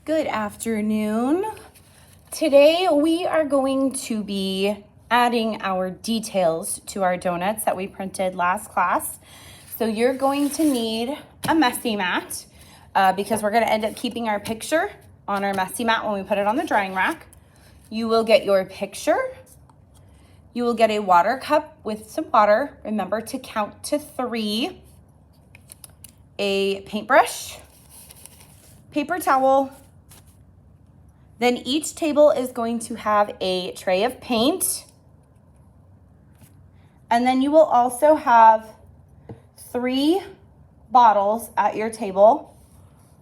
Good afternoon. Today we are going to be adding our details to our donuts that we printed last class. So you're going to need a messy mat because we're going to end up keeping our picture on our messy mat when we put it on the drying rack. You will get your picture. You will get a water cup with some water. Remember to count to 3. A paintbrush, paper towel. Then each table is going to have a tray of paint. And then you will also have 3 bottles at your table.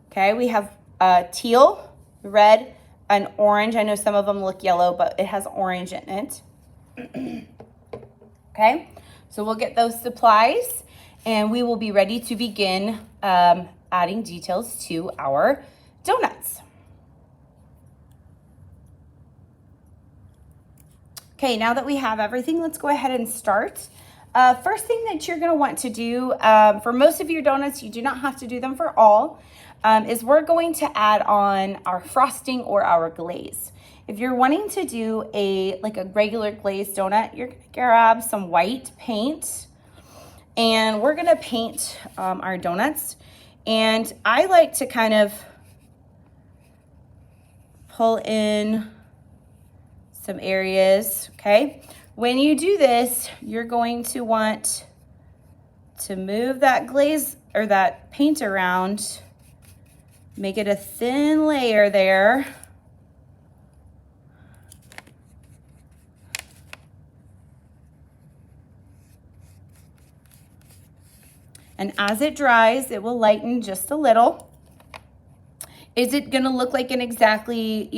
Okay, we have teal, red, and orange. I know some of them look yellow, but it has orange in it. Okay, so we'll get those supplies and we will be ready to begin adding details to our donuts. Okay, now that we have everything, let's go ahead and start. First thing that you're going to want to do, for most of your donuts, you do not have to do them for all, is we're going to add on our frosting or our glaze. If you're wanting to do a regular glazed donut, you're going to grab some white paint and we're going to paint our donuts. And I like to kind of pull in some areas, okay? When you do this, you're going to want to move that glaze or that paint around, make it a thin layer there. And as it dries, it will lighten just a little. Is it gonna look like an exactly,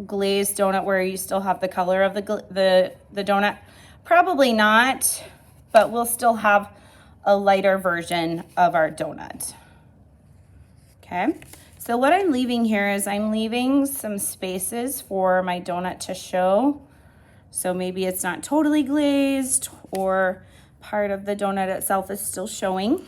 glazed donut where you still have the color of the donut? Probably not, but we'll still have a lighter version of our donut. Okay, so what I'm leaving here is I'm leaving some spaces for my donut to show. So maybe it's not totally glazed or part of the donut itself is still showing.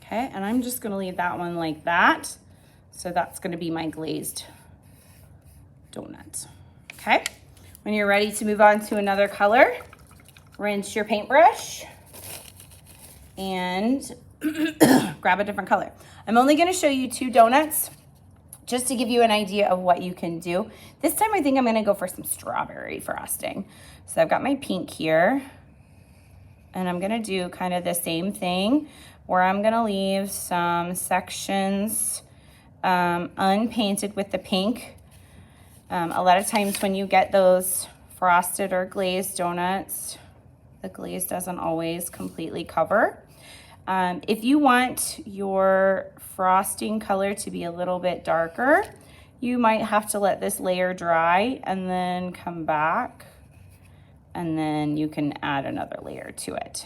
Okay, and I'm just gonna leave that one like that. So that's gonna be my glazed donut. Okay, when you're ready to move on to another color, rinse your paintbrush and grab a different color. I'm only gonna show you 2 donuts just to give you an idea of what you can do. This time I think I'm gonna go for some strawberry frosting. So I've got my pink here and I'm gonna do kind of the same thing where I'm gonna leave some sections unpainted with the pink. A lot of times when you get those frosted or glazed donuts, the glaze doesn't always completely cover. If you want your frosting color to be a little bit darker, you might have to let this layer dry and then come back and then you can add another layer to it.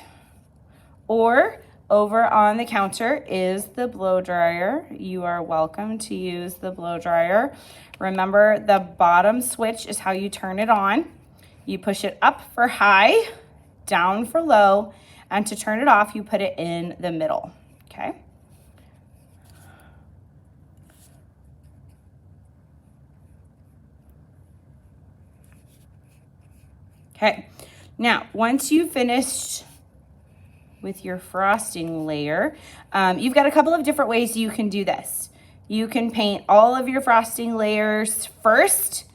Or over on the counter is the blow dryer. You are welcome to use the blow dryer. Remember, the bottom switch is how you turn it on. You push it up for high, down for low, and to turn it off, you put it in the middle, okay? Okay, now once you've finished with your frosting layer, you've got a couple of different ways you can do this. You can paint all of your frosting layers first,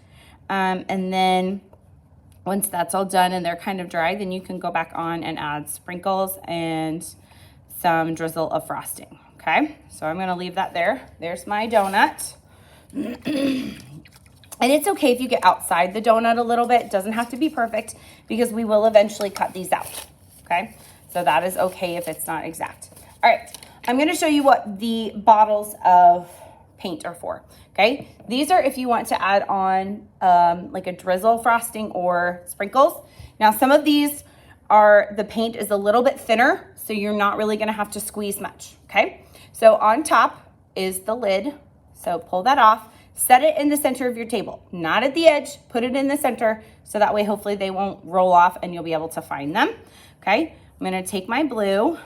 and then once that's all done and they're kind of dry, then you can go back on and add sprinkles and some drizzle of frosting, okay? So I'm gonna leave that there. There's my donut. And it's okay if you get outside the donut a little bit. It doesn't have to be perfect because we will eventually cut these out, okay? So that is okay if it's not exact. All right, I'm gonna show you what the bottles of paint are for, okay? These are if you want to add on like a drizzle frosting or sprinkles. Now some of these the paint is a little bit thinner, so you're not really gonna have to squeeze much, okay? So on top is the lid, so pull that off. Set it in the center of your table, not at the edge. Put it in the center so that way hopefully they won't roll off and you'll be able to find them. Okay, I'm gonna take my blue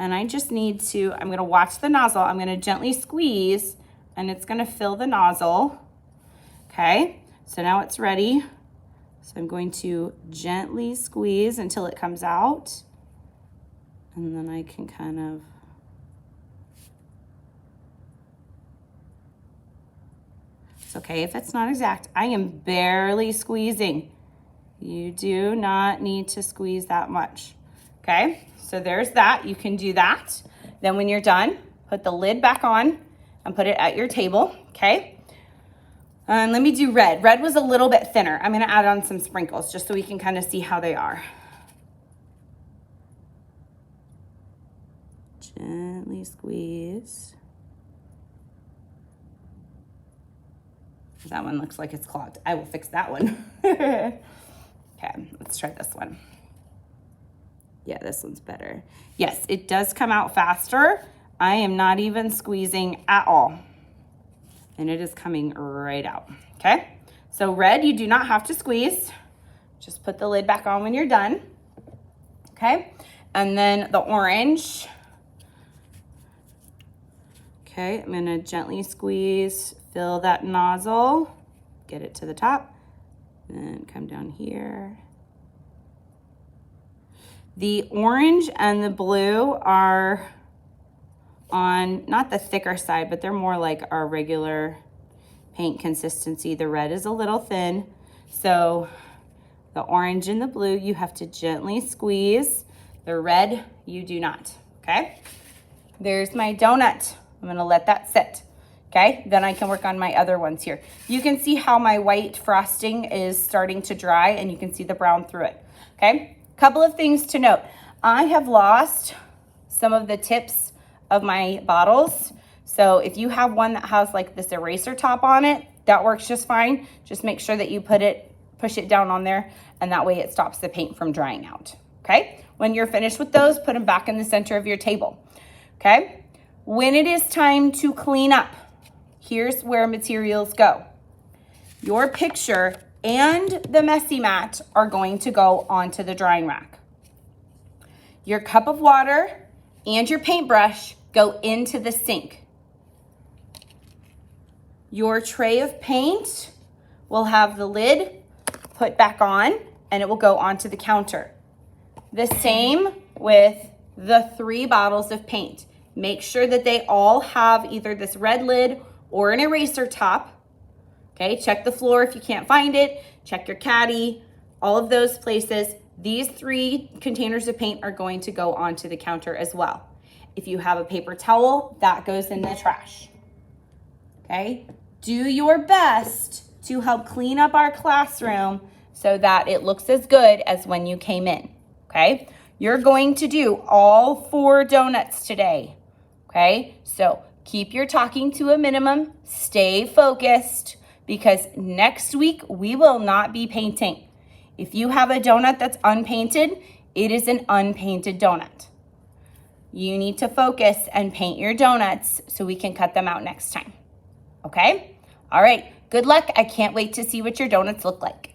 and I just need to, I'm gonna watch the nozzle. I'm gonna gently squeeze and it's gonna fill the nozzle. Okay, so now it's ready. So I'm going to gently squeeze until it comes out. And then I can kind of, it's okay if it's not exact. I am barely squeezing. You do not need to squeeze that much. Okay, so there's that. You can do that. Then when you're done, put the lid back on and put it at your table, okay? And let me do red. Red was a little bit thinner. I'm gonna add on some sprinkles just so we can kind of see how they are. Gently squeeze. That one looks like it's clogged. I will fix that one. Okay, let's try this one. Yeah, this one's better. Yes, it does come out faster. I am not even squeezing at all. And it is coming right out, okay? So red, you do not have to squeeze. Just put the lid back on when you're done, okay? And then the orange. Okay, I'm gonna gently squeeze, fill that nozzle, get it to the top, and come down here. The orange and the blue are on, not the thicker side, but they're more like our regular paint consistency. The red is a little thin. So the orange and the blue, you have to gently squeeze. The red, you do not, okay? There's my donut. I'm gonna let that sit, okay? Then I can work on my other ones here. You can see how my white frosting is starting to dry and you can see the brown through it, okay? Couple of things to note. I have lost some of the tips of my bottles. So if you have one that has like this eraser top on it, that works just fine. Just make sure that you push it down on there and that way it stops the paint from drying out, okay? When you're finished with those, put them back in the center of your table, okay? When it is time to clean up, here's where materials go. Your picture and the messy mat are going to go onto the drying rack. Your cup of water and your paintbrush go into the sink. Your tray of paint will have the lid put back on and it will go onto the counter. The same with the 3 bottles of paint. Make sure that they all have either this red lid or an eraser top. Okay, check the floor if you can't find it. Check your caddy, all of those places. These 3 containers of paint are going to go onto the counter as well. If you have a paper towel, that goes in the trash. Okay, do your best to help clean up our classroom so that it looks as good as when you came in, okay? You're going to do all 4 donuts today, okay? So keep your talking to a minimum, stay focused, because next week we will not be painting. If you have a donut that's unpainted, it is an unpainted donut. You need to focus and paint your donuts so we can cut them out next time, okay? All right, good luck. I can't wait to see what your donuts look like.